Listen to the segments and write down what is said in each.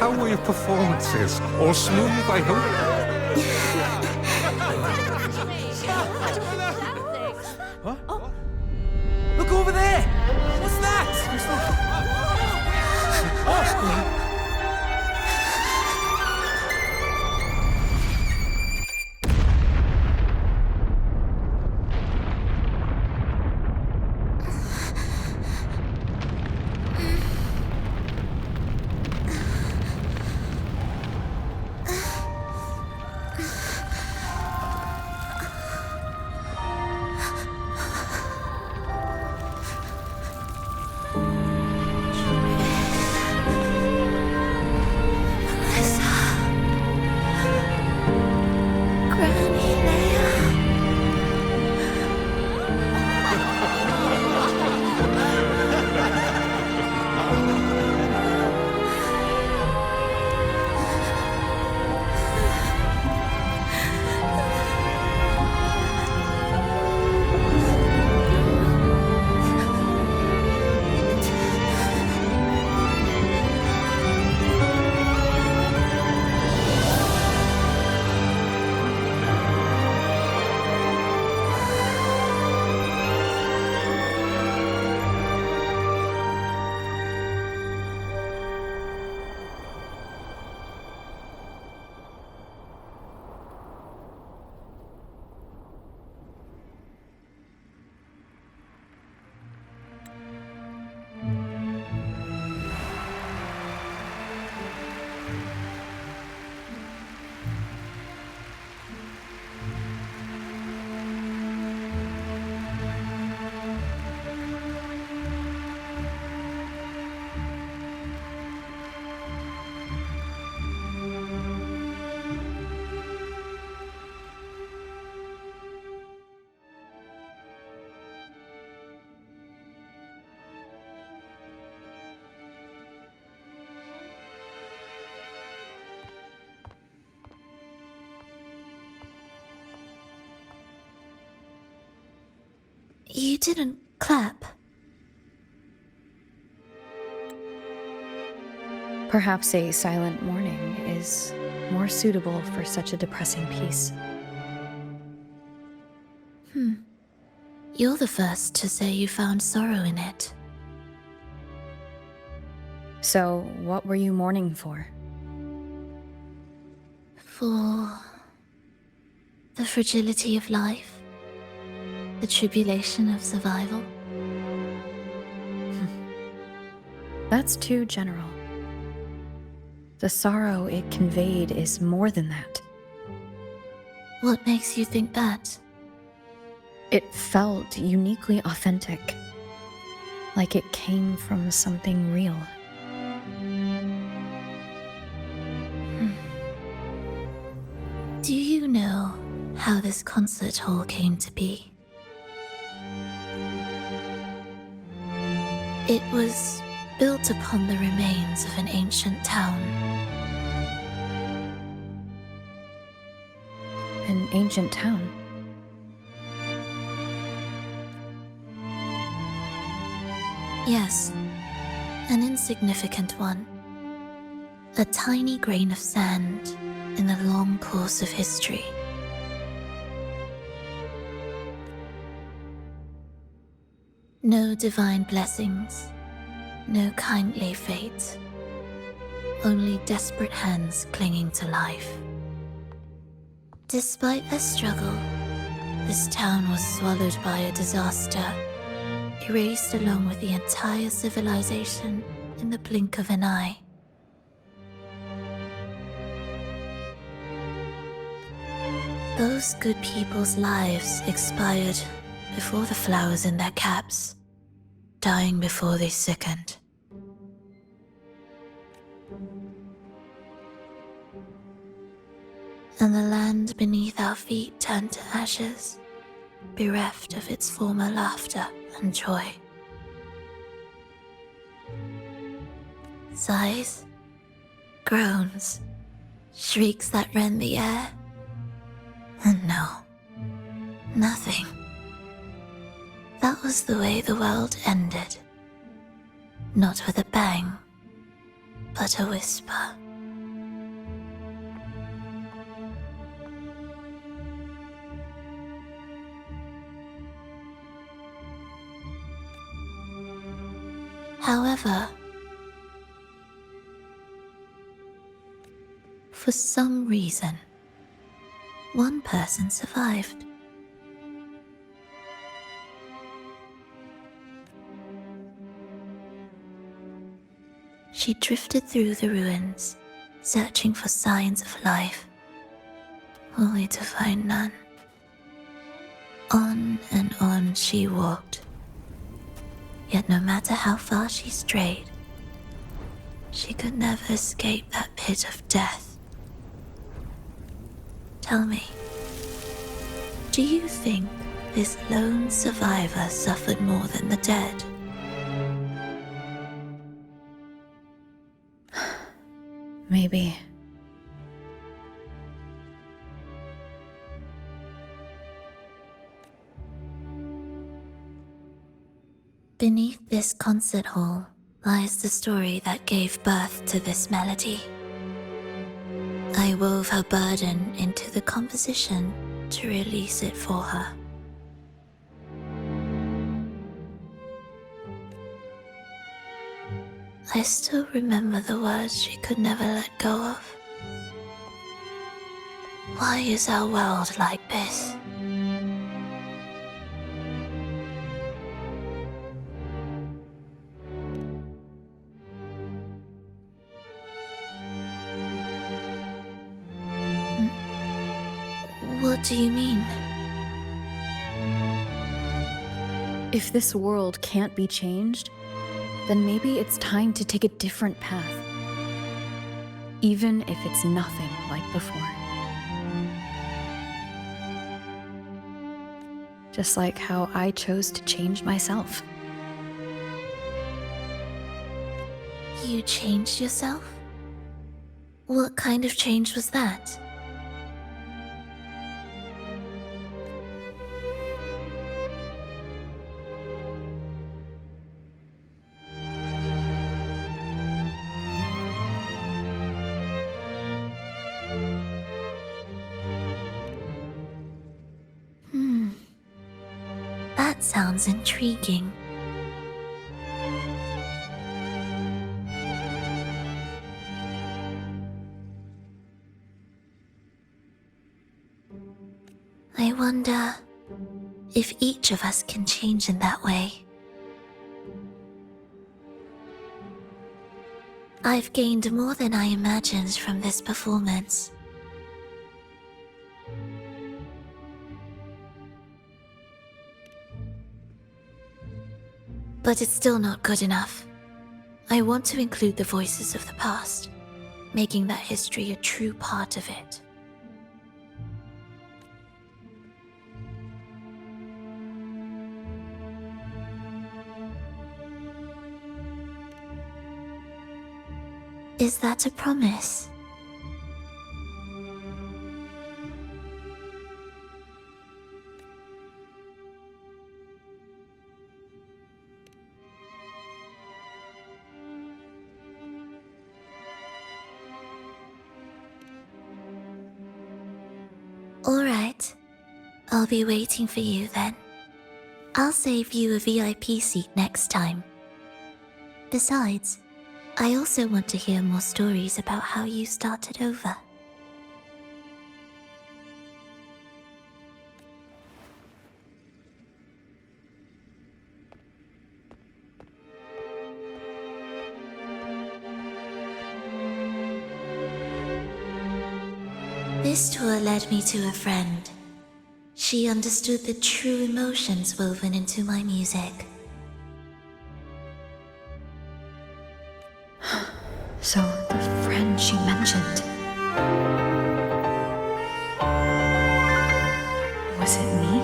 how were your performances? All smooth, I hope? What? Oh. Look over there! What's that? Oh. You didn't clap. Perhaps a silent mourning is more suitable for such a depressing piece. You're the first to say you found sorrow in it. So, what were you mourning for? For the fragility of life, the tribulation of survival. That's too general. The sorrow it conveyed is more than that. What makes you think that? It felt uniquely authentic, like it came from something real. Do you know how this concert hall came to be? It was built upon the remains of an ancient town. An ancient town? Yes, an insignificant one. A tiny grain of sand in the long course of history. No divine blessings, no kindly fate, only desperate hands clinging to life. Despite their struggle, this town was swallowed by a disaster, erased along with the entire civilization in the blink of an eye. Those good people's lives expired before the flowers in their caps, dying before they sickened. And the land beneath our feet turned to ashes, bereft of its former laughter and joy. Sighs, groans, shrieks that rend the air. And no, nothing. That was the way the world ended. Not with a bang, but a whisper. However, for some reason, one person survived. She drifted through the ruins, searching for signs of life, only to find none. On and on she walked. Yet no matter how far she strayed, she could never escape that pit of death. Tell me, do you think this lone survivor suffered more than the dead? Maybe. Beneath this concert hall lies the story that gave birth to this melody. I wove her burden into the composition to release it for her. I still remember the words she could never let go of. Why is our world like this? What do you mean? If this world can't be changed, then maybe it's time to take a different path. Even if it's nothing like before. Just like how I chose to change myself. You changed yourself? What kind of change was that? That sounds intriguing. I wonder if each of us can change in that way. I've gained more than I imagined from this performance. But it's still not good enough. I want to include the voices of the past, making that history a true part of it. Is that a promise? All right. I'll be waiting for you then. I'll save you a VIP seat next time. Besides, I also want to hear more stories about how you started over. This tour led me to a friend. She understood the true emotions woven into my music. So, the friend she mentioned. Was it me?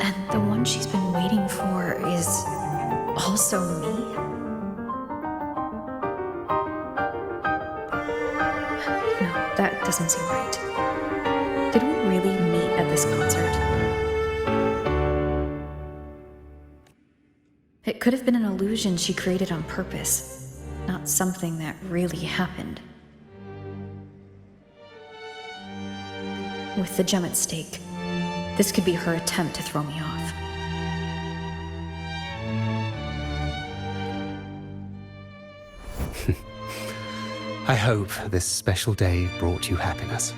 And the one she's been waiting for is also me? No, that doesn't seem right. Did we really meet at this concert? It could have been an illusion she created on purpose, not something that really happened. With the gem at stake, this could be her attempt to throw me off. I hope this special day brought you happiness.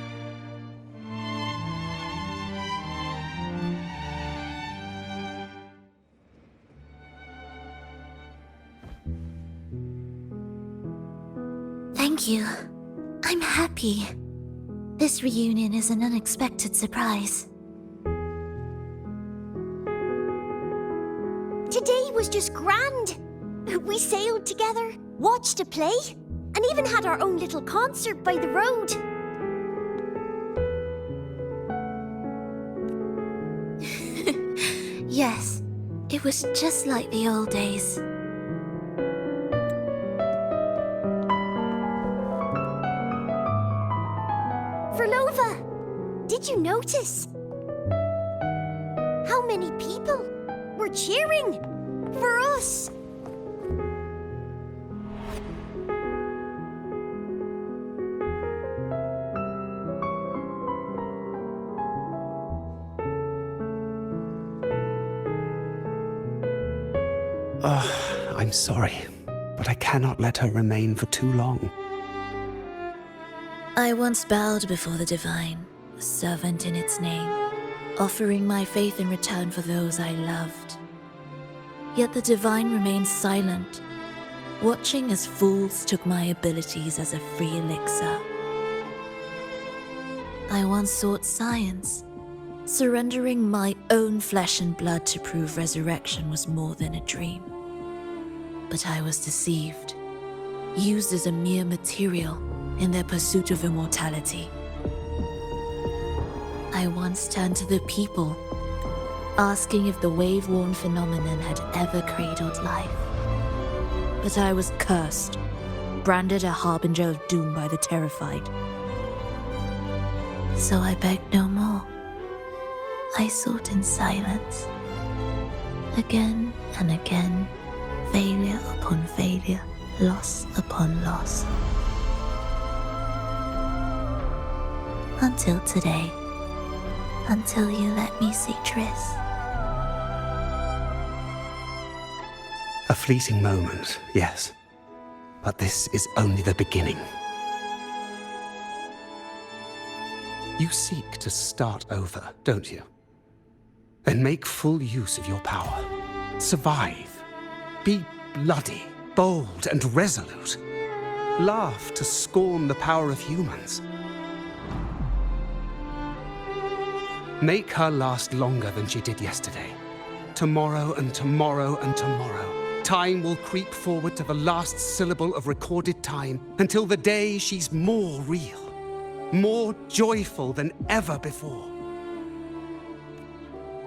Thank you. I'm happy. This reunion is an unexpected surprise. Today was just grand. We sailed together, watched a play, and even had our own little concert by the road. Yes, it was just like the old days. Phrolova, did you notice? How many people were cheering for us? I'm sorry, but I cannot let her remain for too long. I once bowed before the divine, a servant in its name, offering my faith in return for those I loved. Yet the divine remained silent, watching as fools took my abilities as a free elixir. I once sought science, surrendering my own flesh and blood to prove resurrection was more than a dream. But I was deceived, used as a mere material in their pursuit of immortality. I once turned to the people, asking if the wave-worn phenomenon had ever cradled life. But I was cursed, branded a harbinger of doom by the terrified. So I begged no more. I sought in silence. Again and again, failure upon failure, loss upon loss. Until today. Until you let me see Triss. A fleeting moment, yes. But this is only the beginning. You seek to start over, don't you? Then make full use of your power. Survive. Be bloody, bold, and resolute. Laugh to scorn the power of humans. Make her last longer than she did yesterday. Tomorrow and tomorrow and tomorrow. Time will creep forward to the last syllable of recorded time until the day she's more real, more joyful than ever before.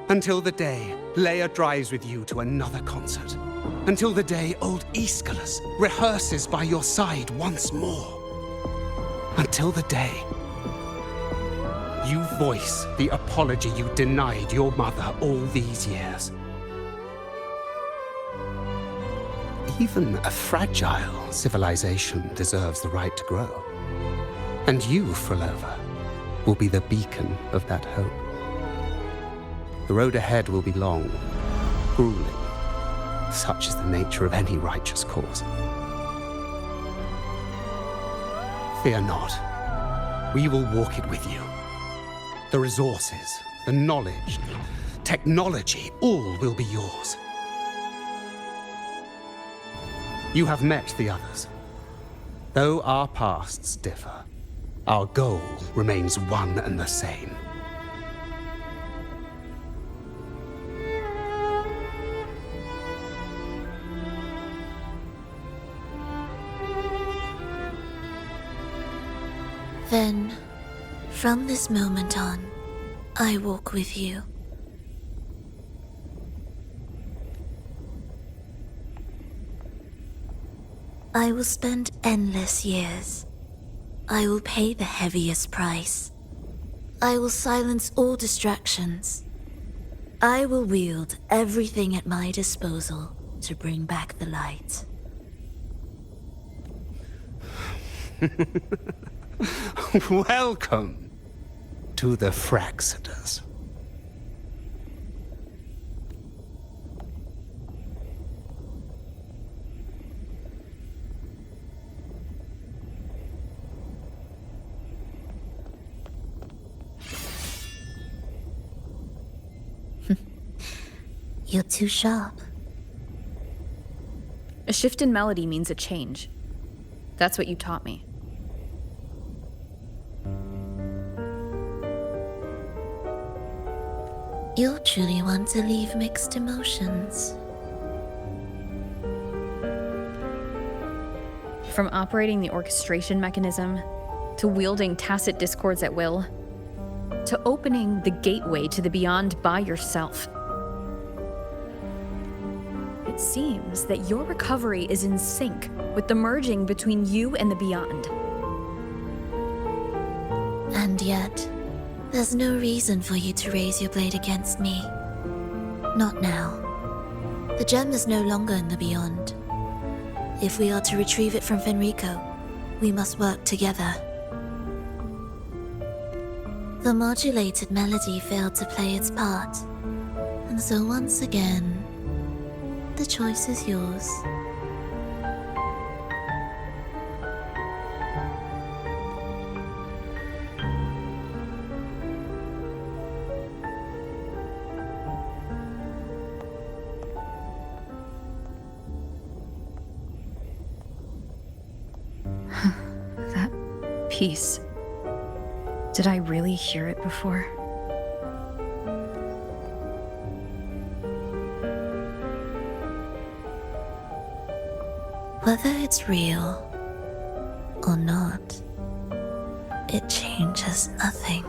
Until the day Leia drives with you to another concert. Until the day old Aeschylus rehearses by your side once more. Until the day you voice the apology you denied your mother all these years. Even a fragile civilization deserves the right to grow. And you, Phrolova, will be the beacon of that hope. The road ahead will be long, grueling. Such is the nature of any righteous cause. Fear not. We will walk it with you. The resources, the knowledge, technology, all will be yours. You have met the others. Though our pasts differ, our goal remains one and the same. Then, from this moment on, I walk with you. I will spend endless years. I will pay the heaviest price. I will silence all distractions. I will wield everything at my disposal to bring back the light. Welcome to the Resonators. You're too sharp. A shift in melody means a change. That's what you taught me. You're truly one to leave mixed emotions. From operating the orchestration mechanism, to wielding tacit discords at will, to opening the gateway to the beyond by yourself. It seems that your recovery is in sync with the merging between you and the beyond. And yet, there's no reason for you to raise your blade against me. Not now. The gem is no longer in the beyond. If we are to retrieve it from Fenrico, we must work together. The modulated melody failed to play its part, and so once again, the choice is yours. That piece. Did I really hear it before? Whether it's real or not, it changes nothing.